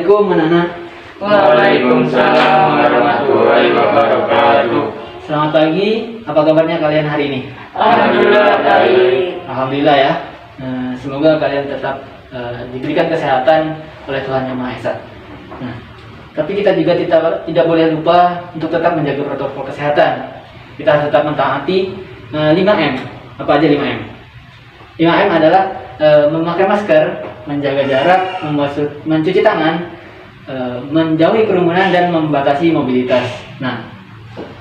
Assalamualaikum anak-anak. Waalaikumsalam warahmatullahi wabarakatuh. Selamat pagi, apa kabarnya kalian hari ini? Alhamdulillah baik. Alhamdulillah ya. Semoga kalian tetap diberikan kesehatan oleh Tuhan Yang Maha Esa. Tapi kita juga tidak boleh lupa untuk tetap menjaga protokol kesehatan. Kita harus tetap mentaati 5M. Apa aja 5M? 5M adalah memakai masker, menjaga jarak, mencuci tangan, menjauhi kerumunan, dan membatasi mobilitas. Nah,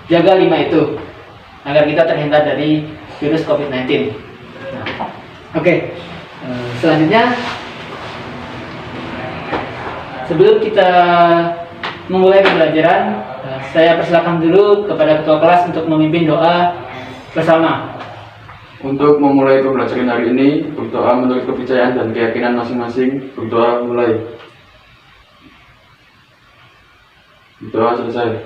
jaga 5 itu agar kita terhindar dari virus COVID-19. Oke. Selanjutnya, sebelum kita memulai pembelajaran, saya persilakan dulu kepada ketua kelas untuk memimpin doa bersama. Untuk memulai pembelajaran hari ini, berdoa menurut kepercayaan dan keyakinan masing-masing. Berdoa mulai. Doa selesai.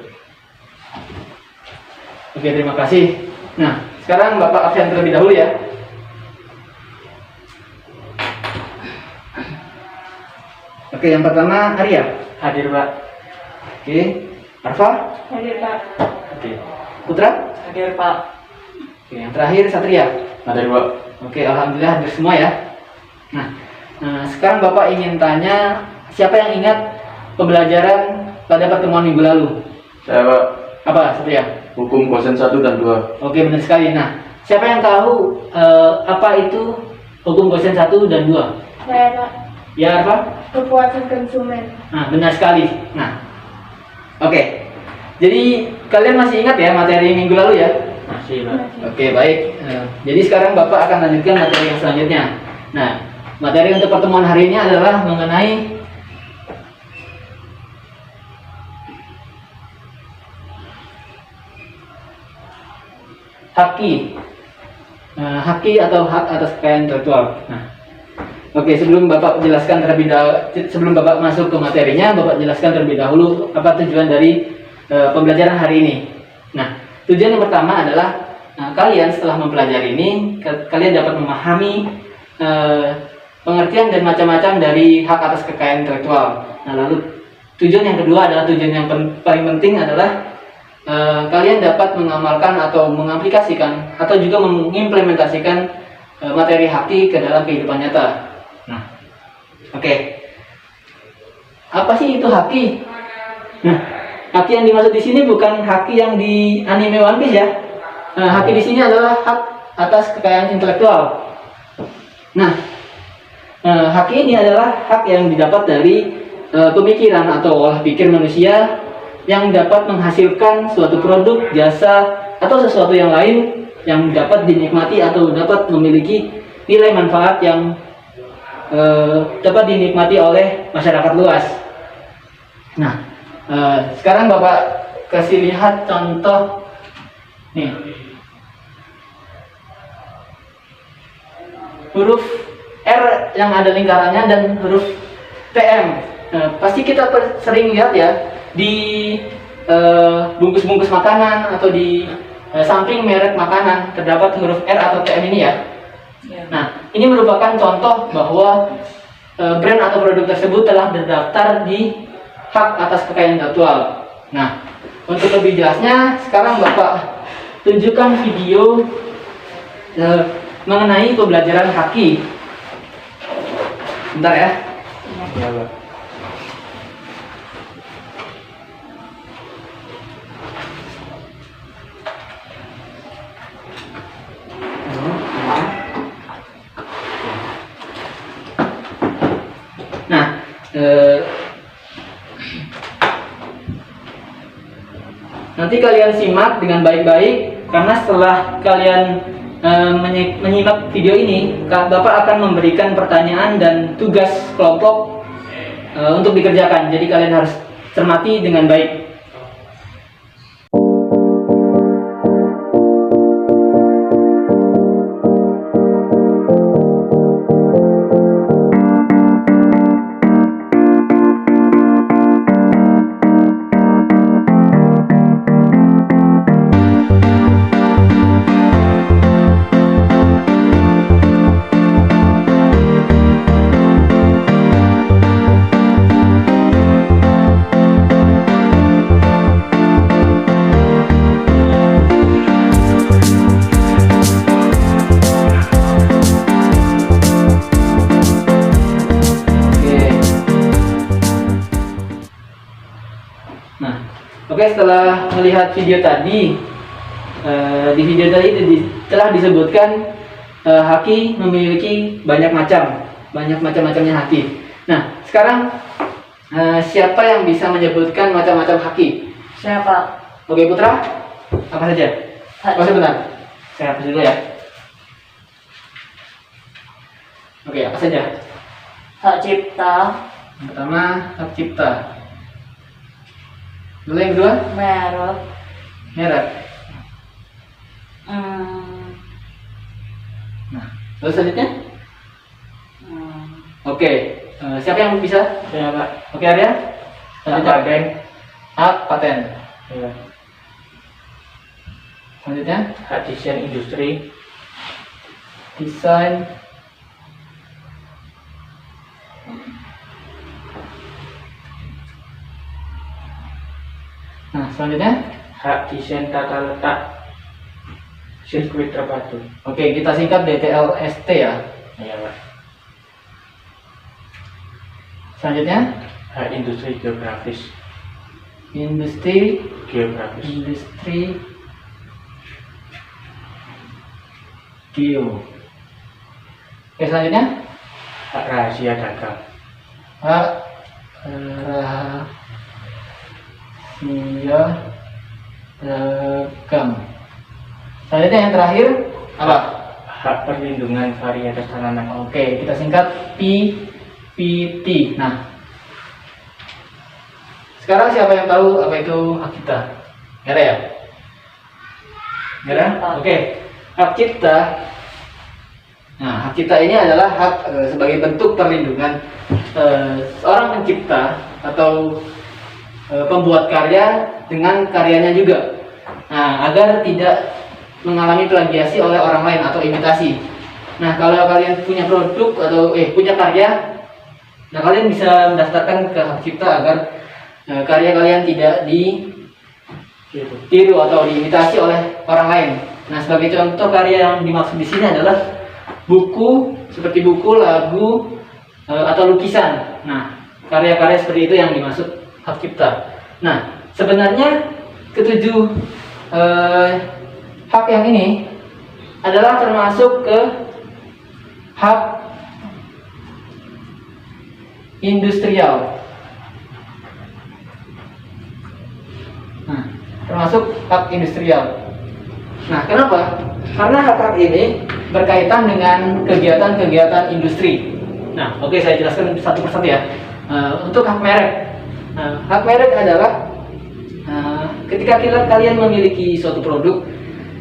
Oke, terima kasih. Nah, sekarang Bapak absen terlebih dahulu ya. Oke, yang pertama Arya. Hadir Pak. Oke, Arfa. Hadir Pak. Oke, Putra. Hadir Pak. Oke, yang terakhir Satria. Hadir Pak. Oke, alhamdulillah hadir semua ya. Nah, sekarang Bapak ingin tanya, siapa yang ingat pembelajaran pada pertemuan minggu lalu? Saya Pak. Apa, Satria? Hukum kosen 1 dan 2. Oke, benar sekali. Nah, siapa yang tahu apa itu hukum kosen 1 dan 2? Saya Pak. Ya, Arfa? Kepuasan konsumen. Nah, benar sekali. Nah, oke. Jadi, kalian masih ingat ya materi minggu lalu ya? Masih Pak. Oke, baik. Jadi sekarang Bapak akan lanjutkan materi yang selanjutnya. Nah, materi untuk pertemuan hari ini adalah mengenai haki atau hak atas kekayaan intelektual. Nah, oke, sebelum Bapak jelaskan sebelum Bapak masuk ke materinya, Bapak jelaskan terlebih dahulu apa tujuan dari pembelajaran hari ini. Nah, tujuan yang pertama adalah kalian setelah mempelajari ini, kalian dapat memahami pengertian dan macam-macam dari hak atas kekayaan intelektual. Nah, lalu tujuan yang kedua adalah tujuan yang paling penting adalah kalian dapat mengamalkan atau mengaplikasikan atau juga mengimplementasikan materi haki ke dalam kehidupan nyata. Nah, oke. Apa sih itu haki? Nah, haki yang dimaksud di sini bukan haki yang di anime One Piece ya. Haki di sini adalah hak atas kekayaan intelektual. Nah, haki ini adalah hak yang didapat dari pemikiran atau olah pikir manusia yang dapat menghasilkan suatu produk, jasa, atau sesuatu yang lain yang dapat dinikmati atau dapat memiliki nilai manfaat yang dapat dinikmati oleh masyarakat luas. Nah, sekarang Bapak kasih lihat contoh nih. Huruf R yang ada lingkarannya dan huruf TM. Pasti kita sering lihat ya di bungkus-bungkus makanan atau di samping merek makanan terdapat huruf R atau TM ini ya. Nah, ini merupakan contoh bahwa brand atau produk tersebut telah terdaftar di hak atas kekayaan intelektual. Nah, untuk lebih jelasnya, sekarang Bapak tunjukkan video mengenai pembelajaran haki. Bentar ya. Ya Pak. Nah, nanti kalian simak dengan baik-baik karena setelah kalian menyimak video ini, Bapak akan memberikan pertanyaan dan tugas kelompok untuk dikerjakan. Jadi kalian harus cermati dengan baik. Oke, setelah melihat video tadi, di video tadi telah disebutkan haki memiliki banyak macam-macamnya haki. Nah, sekarang siapa yang bisa menyebutkan macam-macam haki? Siapa? Oke, Putra, apa saja? Oh, sebentar, saya hapus dulu ya. Oke, apa saja? Hak cipta, Yang pertama, hak cipta. Lalu yang kedua, merek, merek. hmm, Nah, lalu selanjutnya? hmm, Oke, siapa yang bisa? Ya Pak. Oke, Arya? Selanjutnya, Paten. hak paten. Ya. Selanjutnya, Hak desain industri. desain. Nah, selanjutnya, Hak desain tata letak sirkuit terpadu. oke, kita singkat DTLST ya. Ya Pak. Selanjutnya, Hak industri geografis. industri Geografis. geo. Oke, selanjutnya, Hak rahasia dagang. hak rahasia dagang. Selanjutnya yang terakhir apa? Hak perlindungan varietas tanaman. Oke, kita singkat PPT. Nah, sekarang siapa yang tahu apa itu hak cipta? Nggak ada ya? Nggak ada? Oke, hak cipta. Nah, hak cipta ini adalah hak sebagai bentuk perlindungan seorang pencipta atau pembuat karya dengan karyanya juga. Nah, agar tidak mengalami plagiasi oleh orang lain atau imitasi. Nah, kalau kalian punya produk atau punya karya, nah kalian bisa mendaftarkan ke hak cipta agar karya kalian tidak ditiru atau diimitasi oleh orang lain. Nah, sebagai contoh karya yang dimaksud di sini adalah buku, seperti buku, lagu, atau lukisan. Nah, karya-karya seperti itu yang dimaksud hak cipta. Nah, sebenarnya ketujuh hak yang ini adalah termasuk ke hak industrial. Nah, termasuk hak industrial. Nah, kenapa? Karena hak-hak ini berkaitan dengan kegiatan-kegiatan industri. Nah, oke, saya jelaskan satu persatu ya. Untuk hak merek. Nah, hak merek adalah ketika kalian memiliki suatu produk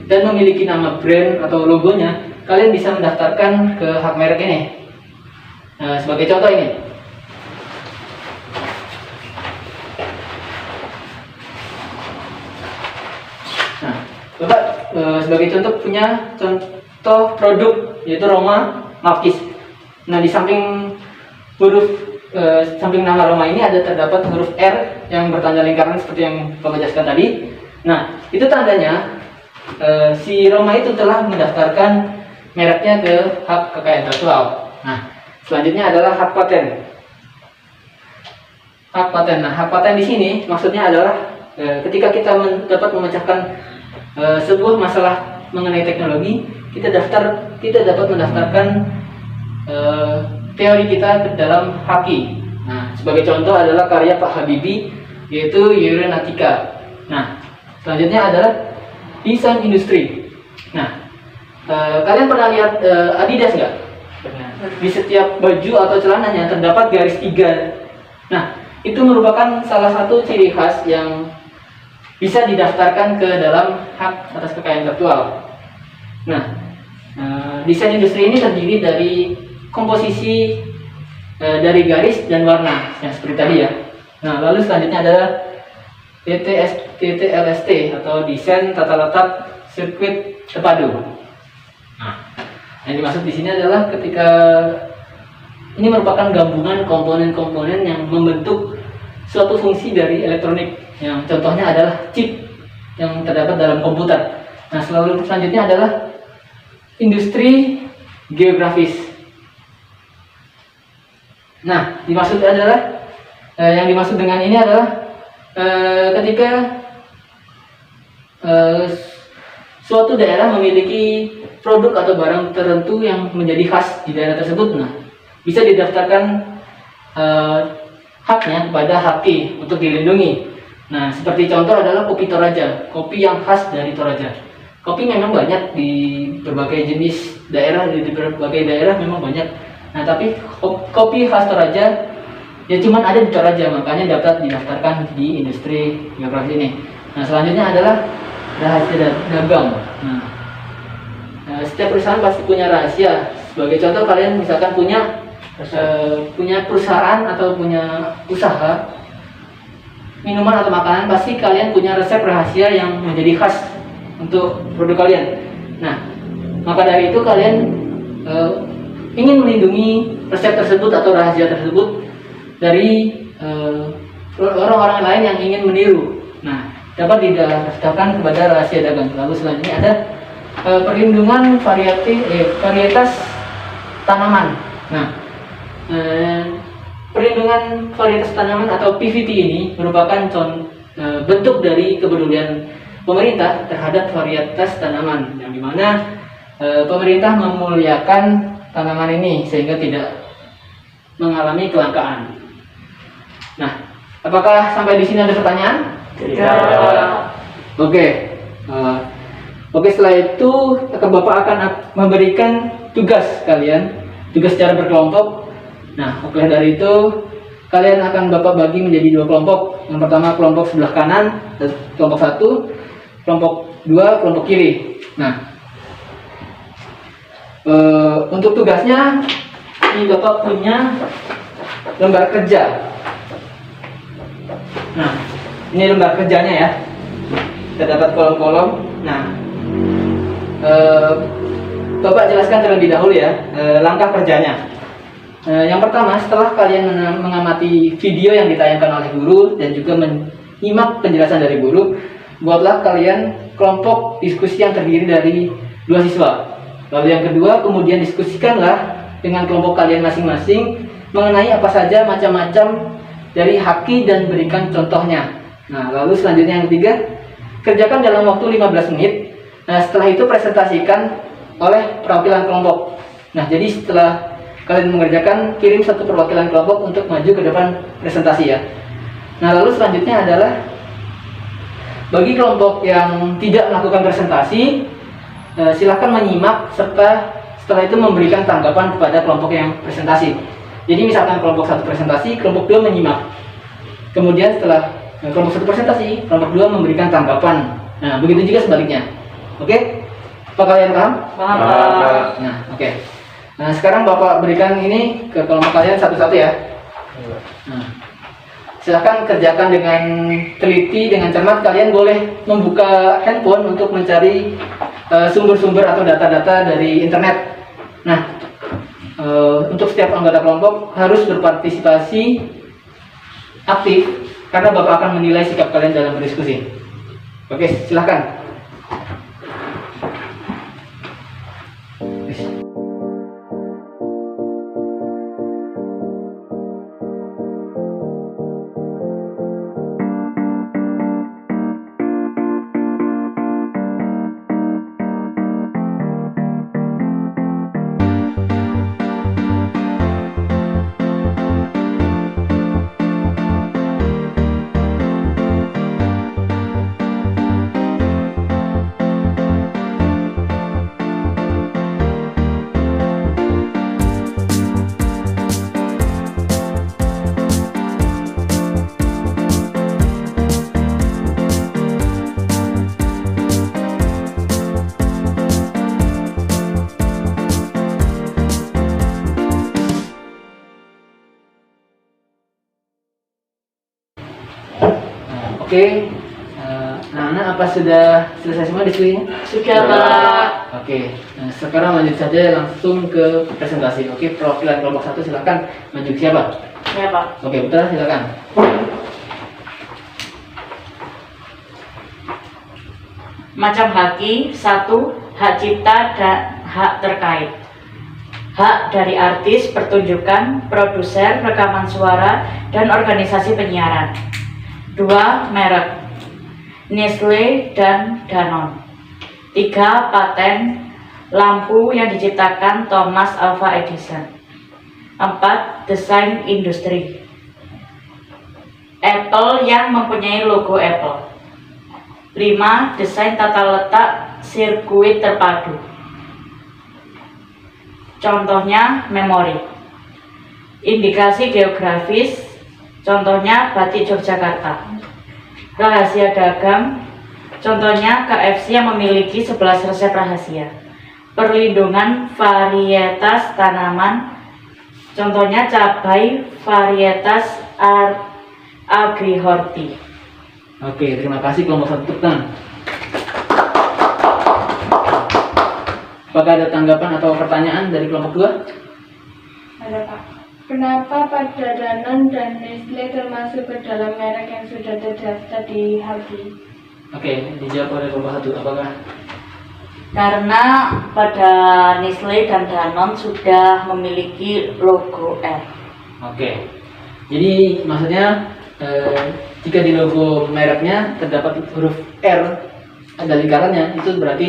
dan memiliki nama brand atau logonya, kalian bisa mendaftarkan ke hak merek ini. Sebagai contoh ini. Nah, Bapak sebagai contoh punya contoh produk yaitu Roma Markis. Nah, di samping samping nama Roma ini terdapat huruf R yang bertanda lingkaran seperti yang Bapak jelaskan tadi. Nah, itu tandanya si Roma itu telah mendaftarkan mereknya ke hak kekayaan intelektual. Nah, selanjutnya adalah hak paten. Hak paten. Nah, hak paten di sini maksudnya adalah ketika kita dapat memecahkan sebuah masalah mengenai teknologi, kita dapat mendaftarkan teori kita ke dalam haki. Nah, sebagai contoh adalah karya Pak Habibie yaitu Euronautica. Nah, selanjutnya adalah desain industri. Nah, kalian pernah lihat Adidas nggak? Benar. Di setiap baju atau celananya terdapat garis 3. Nah, itu merupakan salah satu ciri khas yang bisa didaftarkan ke dalam hak atas kekayaan intelektual. Nah, desain industri ini terdiri dari komposisi dari garis dan warna yang seperti tadi ya. Nah, lalu selanjutnya adalah TTLST atau desain tata letak sirkuit terpadu. Nah, yang dimaksud di sini adalah ketika ini merupakan gabungan komponen-komponen yang membentuk suatu fungsi dari elektronik, yang contohnya adalah chip yang terdapat dalam komputer. Nah, selanjutnya adalah industri geografis. Nah, yang dimaksud dengan ini adalah ketika suatu daerah memiliki produk atau barang tertentu yang menjadi khas di daerah tersebut, nah bisa didaftarkan haknya kepada HAKI untuk dilindungi. Nah, seperti contoh adalah kopi Toraja, kopi yang khas dari Toraja. Kopi memang banyak di berbagai jenis daerah, di berbagai daerah memang banyak. Nah, tapi kopi khas Toraja ya cuman ada di Toraja, makanya dapat didaftarkan di industri geografi ini. Nah, selanjutnya adalah rahasia dagang. Nah, setiap perusahaan pasti punya rahasia. Sebagai contoh, kalian misalkan punya perusahaan atau punya usaha minuman atau makanan, pasti kalian punya resep rahasia yang menjadi khas untuk produk kalian. Nah, maka dari itu kalian ingin melindungi resep tersebut atau rahasia tersebut dari orang-orang lain yang ingin meniru. Nah, dapat didaftarkan kepada rahasia dagang. Lalu selanjutnya ada perlindungan varietas tanaman. Nah, perlindungan varietas tanaman atau PVT ini merupakan bentuk dari kepedulian pemerintah terhadap varietas tanaman, yang dimana pemerintah memuliakan tanaman ini sehingga tidak mengalami kelangkaan. Nah, apakah sampai di sini ada pertanyaan? Tidak. Oke, setelah itu Bapak akan memberikan tugas kalian, tugas secara berkelompok. Nah, oke, dari itu kalian akan Bapak bagi menjadi 2 kelompok. Yang pertama kelompok sebelah kanan, kelompok 1, kelompok 2, kelompok kiri. Nah, untuk tugasnya ini Bapak punya lembar kerja. Nah, ini lembar kerjanya ya. Kita dapat kolom-kolom. Nah, Bapak jelaskan terlebih dahulu ya langkah kerjanya. Yang pertama, setelah kalian mengamati video yang ditayangkan oleh guru dan juga menyimak penjelasan dari guru, buatlah kalian kelompok diskusi yang terdiri dari 2 siswa. Lalu yang kedua, kemudian diskusikanlah dengan kelompok kalian masing-masing mengenai apa saja macam-macam dari HAKI dan berikan contohnya. Nah, lalu selanjutnya yang ketiga, kerjakan dalam waktu 15 menit. Nah, setelah itu presentasikan oleh perwakilan kelompok. Nah, jadi setelah kalian mengerjakan, kirim 1 perwakilan kelompok untuk maju ke depan presentasi ya. Nah, lalu selanjutnya adalah bagi kelompok yang tidak melakukan presentasi, silahkan menyimak serta setelah itu memberikan tanggapan kepada kelompok yang presentasi. Jadi misalkan kelompok 1 presentasi, kelompok 2 menyimak. Kemudian setelah kelompok 1 presentasi, kelompok 2 memberikan tanggapan. Nah, begitu juga sebaliknya. Oke? Apa kalian paham? Paham. Nah, oke. Nah, sekarang Bapak berikan ini ke kelompok kalian satu-satu ya. Nah, silahkan kerjakan dengan teliti, dengan cermat. Kalian boleh membuka handphone untuk mencari sumber-sumber atau data-data dari internet. Nah, untuk setiap anggota kelompok harus berpartisipasi aktif karena Bapak akan menilai sikap kalian dalam berdiskusi. Oke, silahkan. Oke, nah, apa sudah selesai semua diskusinya? Sudah, Pak. Oke, nah, sekarang lanjut saja langsung ke presentasi. Oke, perwakilan kelompok 1 silakan maju ke siapa? Ya, Pak. Oke, Putra silakan. Macam HAKI, 1. Hak cipta dan hak terkait. Hak dari artis, pertunjukan, produser, rekaman suara, dan organisasi penyiaran. 2. Merek Nestle dan Danone. 3. Paten lampu yang diciptakan Thomas Alva Edison. 4. Desain industri Apple yang mempunyai logo Apple. 5. Desain tata letak sirkuit terpadu. Contohnya memori. Indikasi geografis, contohnya batik Yogyakarta. Rahasia dagang, contohnya KFC yang memiliki 11 resep rahasia. Perlindungan varietas tanaman, contohnya cabai varietas Agrihorti. Oke, terima kasih kelompok 1, tepuk tangan. Apakah ada tanggapan atau pertanyaan dari kelompok 2? Ada Pak. Kenapa pada Danone dan Nestle termasuk ke dalam merek yang sudah terdaftar di HAGI? Oke, dijawab oleh kelompok 1. Apakah? Karena pada Nestle dan Danone sudah memiliki logo R. Oke. Jadi maksudnya jika di logo mereknya terdapat huruf R ada lingkarannya, itu berarti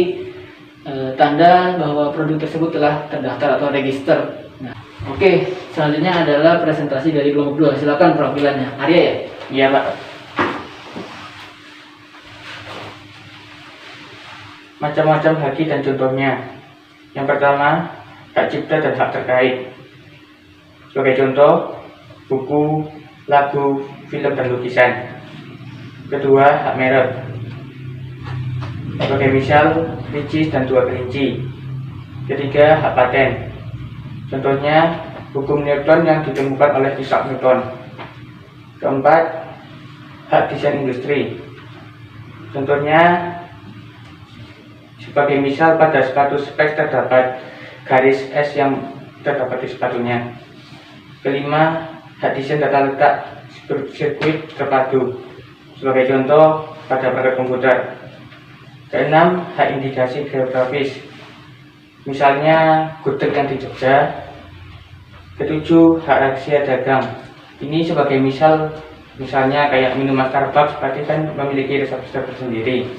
tanda bahwa produk tersebut telah terdaftar atau register. Nah, oke, selanjutnya adalah presentasi dari kelompok 2. Silakan perwakilannya. Arya ya? Iya, Pak. Macam-macam haki dan contohnya. Yang pertama, hak cipta dan hak terkait. Sebagai contoh, buku, lagu, film, dan lukisan. Kedua, hak merek. Sebagai misal, ricis dan 2 kelinci. Ketiga, hak paten. Contohnya, hukum Newton yang ditemukan oleh Isaac Newton. Keempat, hak desain industri. Contohnya, sebagai misal pada sepatu spek terdapat garis S yang terdapat di sepatunya. Kelima, hak desain tata letak sirkuit terpadu. Sebagai contoh, pada perangkat komputer. Keenam, hak indikasi geografis. Misalnya, gudeg yang di Jogja. Ketujuh, hak rahasia dagang. Ini sebagai misalnya kayak minuman Starbucks, berarti kan memiliki resep-resep tersendiri.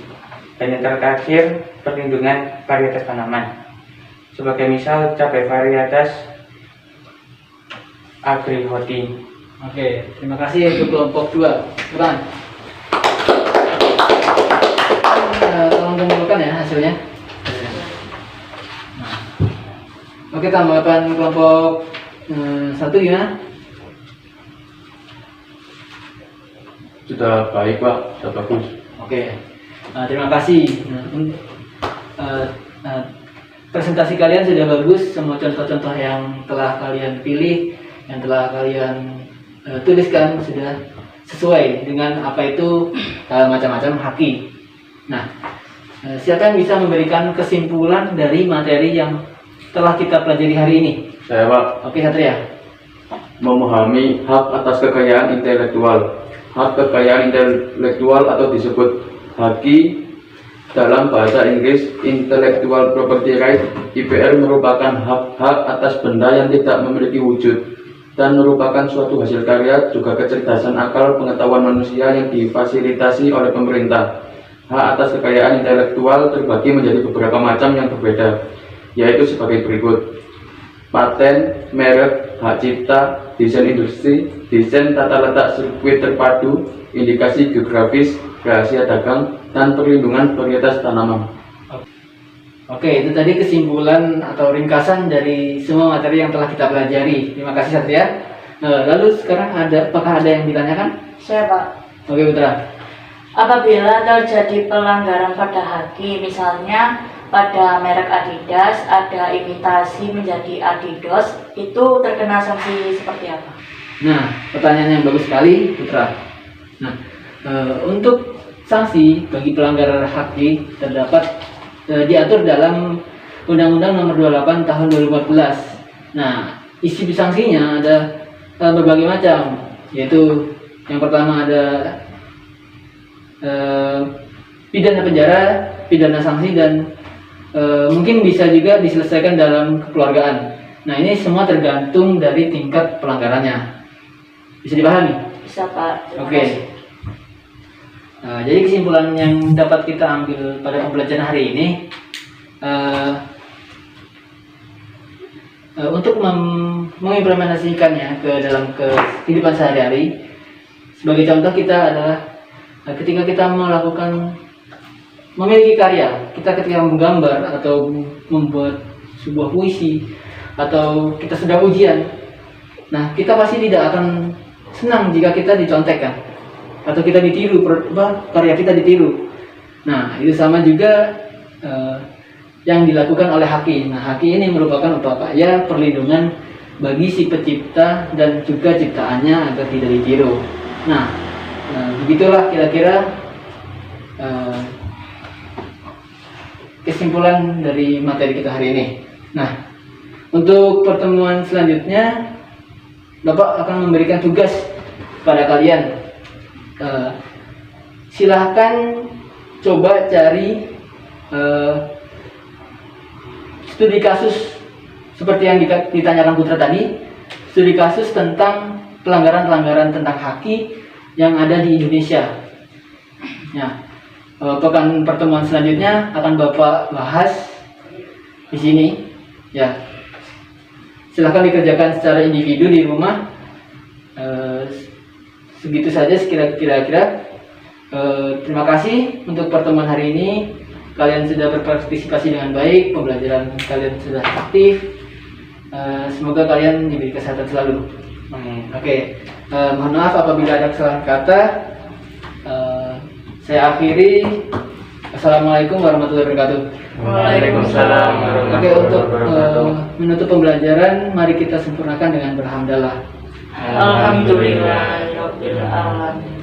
Dan yang terakhir, perlindungan varietas tanaman. Sebagai misal, cabai varietas Agrihorti. Oke, terima kasih untuk kelompok 2. Bukan? Tolong kumpulkan ya hasilnya. Nah. Oke, tanggapan kelompok 1 gimana? Sudah baik, Pak. Sudah bagus. Oke, terima kasih. Presentasi kalian sudah bagus. Semua contoh-contoh yang telah kalian pilih, yang telah kalian tuliskan sudah sesuai dengan apa itu macam-macam haki. Nah, siapa yang bisa memberikan kesimpulan dari materi yang telah kita pelajari hari ini? Saya, Pak. Oke, Satria. Memahami hak atas kekayaan intelektual. Hak kekayaan intelektual atau disebut haki dalam bahasa Inggris Intellectual Property Right (IPR) merupakan hak-hak atas benda yang tidak memiliki wujud dan merupakan suatu hasil karya juga kecerdasan akal pengetahuan manusia yang difasilitasi oleh pemerintah. Hak atas kekayaan intelektual terbagi menjadi beberapa macam yang berbeda, yaitu sebagai berikut: paten, merek, hak cipta, desain industri, desain tata letak sirkuit terpadu, indikasi geografis, rahasia dagang, dan perlindungan varietas tanaman. Oke, itu tadi kesimpulan atau ringkasan dari semua materi yang telah kita pelajari. Terima kasih, Satria. Lalu sekarang apakah ada yang ditanyakan? Saya, Pak. Oke, Putra. Apabila terjadi pelanggaran pada haki, misalnya pada merek Adidas ada imitasi menjadi Adidas, itu terkena sanksi seperti apa? Nah, pertanyaan yang bagus sekali, Putra. Nah, untuk sanksi bagi pelanggaran haki terdapat diatur dalam Undang-Undang Nomor 28 Tahun 2014. Nah, isi sanksinya ada berbagai macam, yaitu yang pertama ada pidana penjara, pidana sanksi, dan mungkin bisa juga diselesaikan dalam kekeluargaan. Nah, ini semua tergantung dari tingkat pelanggarannya. Bisa dipahami? Bisa, Pak. Terima Oke. kasih. Jadi kesimpulan yang dapat kita ambil pada pembelajaran hari ini, untuk mengimplementasikannya ke dalam kehidupan sehari-hari, sebagai contoh kita adalah ketika kita memiliki karya, kita ketika menggambar atau membuat sebuah puisi, atau kita sedang ujian, nah kita pasti tidak akan senang jika kita dicontekkan atau kita ditiru, karya kita ditiru. Nah itu sama juga yang dilakukan oleh haki. Nah haki ini merupakan upaya perlindungan bagi si pencipta dan juga ciptaannya agar tidak ditiru. Nah begitulah kira-kira kesimpulan dari materi kita hari ini. Nah untuk pertemuan selanjutnya Bapak akan memberikan tugas pada kalian. Silahkan coba cari studi kasus seperti yang ditanyakan Putra tadi, studi kasus tentang pelanggaran-pelanggaran tentang haki yang ada di Indonesia. Nah, pekan pertemuan selanjutnya akan Bapak bahas di sini. Ya, silahkan dikerjakan secara individu di rumah. Segitu saja kira-kira. Terima kasih untuk pertemuan hari ini. Kalian sudah berpartisipasi dengan baik, pembelajaran kalian sudah aktif. Semoga kalian diberi kesehatan selalu. Oke. Mohon maaf apabila ada kesalahan kata. Saya akhiri. Assalamualaikum warahmatullahi wabarakatuh. Waalaikumsalam. Oke, untuk menutup pembelajaran, mari kita sempurnakan dengan berhamdalah. Alhamdulillah. Rabbil alamin.